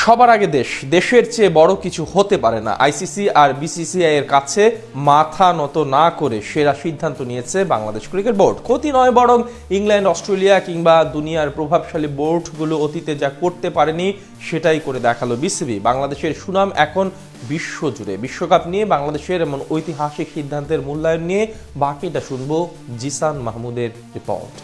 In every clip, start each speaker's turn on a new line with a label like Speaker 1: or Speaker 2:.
Speaker 1: সবার আগে দেশের চেয়ে বড় কিছু হতে পারে না। আইসিসি আর বিসিসিআই এর কাছে মাথা নত না করে সেরা সিদ্ধান্ত নিয়েছে বাংলাদেশ ক্রিকেট বোর্ড। ক্ষতি নয়, বরং ইংল্যান্ড, অস্ট্রেলিয়া কিংবা দুনিয়ার প্রভাবশালী বোর্ডগুলো অতীতে যা করতে পারেনি সেটাই করে দেখালো বিসিবি। বাংলাদেশের সুনাম এখন বিশ্বজুড়ে। বিশ্বকাপ নিয়ে বাংলাদেশের এমন ঐতিহাসিক সিদ্ধান্তের মূল্যায়ন নিয়ে বাকিটা শুনবো জিসান মাহমুদের রিপোর্ট।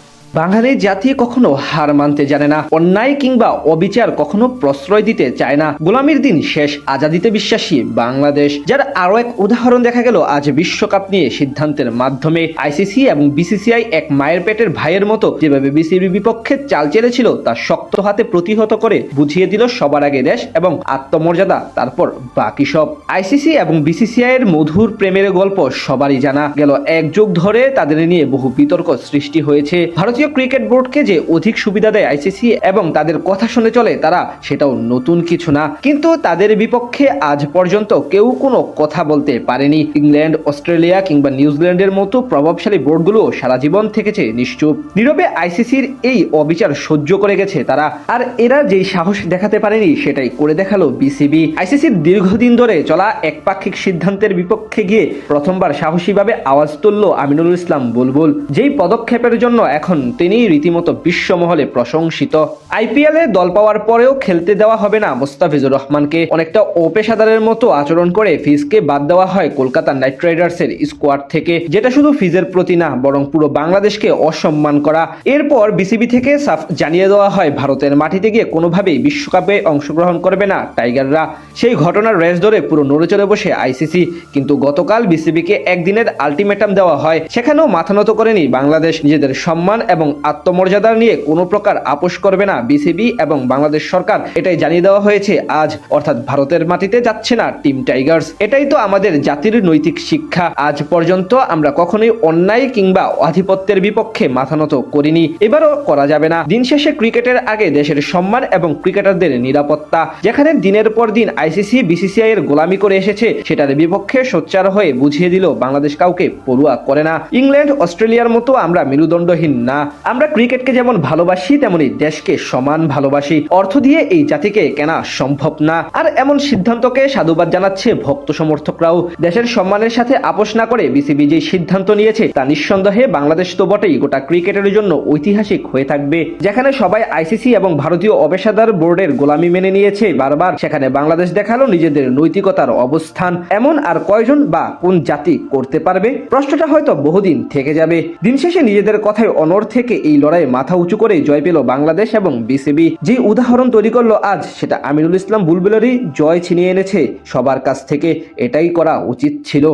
Speaker 2: বাঙালি জাতি কখনো হার মানতে জানে না, অন্যায় কিংবা অবিচার কখনো প্রশ্রয় দিতে চায় না। গোলামির দিন শেষ, আজাদিতে বিশ্বাসী বাংলাদেশ, যার আরো এক উদাহরণ দেখা গেল আজ বিশ্বকাপ নিয়ে সিদ্ধান্তের মাধ্যমে। আইসিসি এবং বিসিসিআই এক মায়ের পেটের ভাইয়ের মতো যেভাবে বিসিবির বিপক্ষে চাল চেলেছিল তা শক্ত হাতে প্রতিহত করে বুঝিয়ে দিল সবার আগে দেশ এবং আত্মমর্যাদা, তারপর বাকি সব। আইসিসি এবং বিসিসিআই এর মধুর প্রেমের গল্প সবারই জানা। গেল এক যুগ ধরে তাদের নিয়ে বহু বিতর্ক সৃষ্টি হয়েছে। ভারতীয় ক্রিকেট বোর্ডকে যে অধিক সুবিধা দেয় আইসিসি এবং তাদের কথা শুনে চলে তারা, সেটাও নতুন কিছু না। কিন্তু তাদের বিপক্ষে আজ পর্যন্ত কেউ কোনো কথা বলতে পারেনি। ইংল্যান্ড, অস্ট্রেলিয়া কিংবা নিউজিল্যান্ডের মতো প্রভাবশালী বোর্ডগুলো সারা জীবন থেকেছে নিশ্চুপ, নীরবে আইসিসির এই অবিচার সহ্য করে গেছে তারা। আর এরা যেই সাহস দেখাতে পারেনি সেটাই করে দেখালো বিসিবি। আইসিসির দীর্ঘদিন ধরে চলা একপাক্ষিক সিদ্ধান্তের বিপক্ষে গিয়ে প্রথমবার সাহসীভাবে আওয়াজ তুলল আমিনুল ইসলাম বুলবুল, যেই পদক্ষেপের জন্য এখন তিনি রীতিমতো বিশ্বমহলে প্রশংসিত। আইপিএলে দল পাওয়ার পরেও খেলতে দেওয়া হবে না মোস্তাফিজুর রহমানকে। অনেকটা অপেশাদারের মতো আচরণ করে ফিজকে বাদ দেওয়া হয় কলকাতা নাইট রাইডার্সের স্কোয়াড থেকে, যেটা শুধু ফিজের প্রতি না বরং পুরো বাংলাদেশকে অসম্মান করা। এরপর বিসিবি থেকে সাফ জানিয়ে দেওয়া হয় ভারতের মাটিতে গিয়ে কোনোভাবেই বিশ্বকাপে অংশগ্রহণ করবে না টাইগাররা। সেই ঘটনার রেস ধরে পুরো নড়ে চড়ে বসে আইসিসি, কিন্তু গতকাল বিসিবিকে একদিনের আলটিমেটাম দেওয়া হয়, সেখানেও মাথা নত করেনি বাংলাদেশ। নিজেদের সম্মান এবং আত্মমর্যাদা নিয়ে কোনো প্রকার আপোষ করবে না বিসিবি এবং বাংলাদেশ সরকার, এটাই জানিয়ে দেওয়া হয়েছে আজ। অর্থাৎ ভারতের মাটিতে যাচ্ছে না টিম টাইগার্স। এটাই তো আমাদের জাতির নৈতিক শিক্ষা। আজ পর্যন্ত আমরা কখনোই অন্যায় কিংবা আধিপত্যের বিপক্ষে মাথা নত করিনি, এবারও করা যাবে না। দিন শেষে ক্রিকেটের আগে দেশের সম্মান এবং ক্রিকেটারদের নিরাপত্তা। যেখানে দিনের পর দিন আইসিসি বিসিসিআই এর গোলামি করে এসেছে, সেটার বিপক্ষে সোচ্চার হয়ে বুঝিয়ে দিল বাংলাদেশ কাউকে পড়ুয়া করে না। ইংল্যান্ড, অস্ট্রেলিয়ার মতো আমরা মেরুদণ্ডহীন না। আমরা ক্রিকেটকে যেমন ভালোবাসি তেমনি দেশকে সমান ভালোবাসি। অর্থ দিয়ে এই জাতিকে কেনা সম্ভব না। আর এমন সিদ্ধান্তকে সাধুবাদ জানাচ্ছে ভক্ত সমর্থকরাও। দেশের সম্মানের সাথে আপোষ না করে বিসিবি যে সিদ্ধান্ত নিয়েছে তা নিঃসন্দেহে বাংলাদেশ তো বটেই, গোটা ক্রিকেটের জন্য ঐতিহাসিক হয়ে থাকবে। যেখানে সবাই আইসিসি এবং ভারতীয় অপেশাদার বোর্ডের গোলামি মেনে নিয়েছে বারবার, সেখানে বাংলাদেশ দেখালো নিজেদের নৈতিকতার অবস্থান। এমন আর কয়জন বা কোন জাতি করতে পারবে? প্রশ্নটা হয়তো বহুদিন থেকে যাবে। দিন শেষে নিজেদের কথায় অনড় থেকে এই লড়াইয়ে মাথা উঁচু করে জয় পেল বাংলাদেশ এবং বিসিবি। যে উদাহরণ তৈরি করলো আজ, সেটা আমিনুল ইসলাম বুলবুলেরই জয় ছিনিয়ে এনেছে সবার কাছ থেকে। এটাই করা উচিত ছিল।